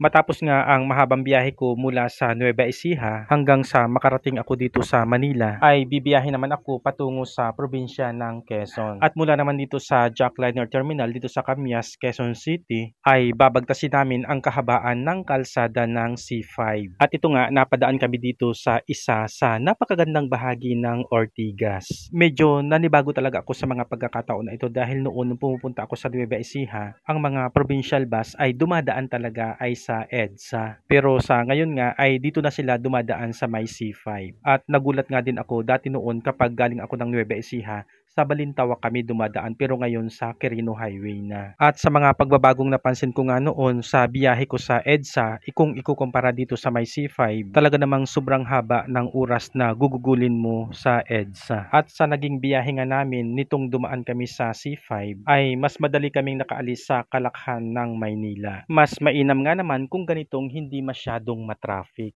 Matapos nga ang mahabang biyahe ko mula sa Nueva Ecija hanggang sa makarating ako dito sa Manila, ay bibiyahe naman ako patungo sa probinsya ng Quezon. At mula naman dito sa Jackliner Terminal dito sa Camias, Quezon City, ay babagtasin namin ang kahabaan ng kalsada ng C5. At ito nga, napadaan kami dito sa isa sa napakagandang bahagi ng Ortigas. Medyo nanibago talaga ako sa mga pagkakataon na ito dahil noon nung pumupunta ako sa Nueva Ecija, ang mga provincial bus ay dumadaan talaga ay sa EDSA. Pero sa ngayon nga ay dito na sila dumadaan sa may C5. At nagulat nga din ako dati noon kapag galing ako ng Nueva Ecija, sa Balintawak kami dumadaan pero ngayon sa Quirino Highway na. At sa mga pagbabagong napansin ko nga noon sa biyahe ko sa EDSA, kung ikukumpara dito sa may C5, talaga namang sobrang haba ng oras na gugugulin mo sa EDSA. At sa naging biyahe nga namin nitong dumaan kami sa C5 ay mas madali kaming nakaalis sa kalakhan ng Maynila. Mas mainam nga naman kung ganitong hindi masyadong matraffic.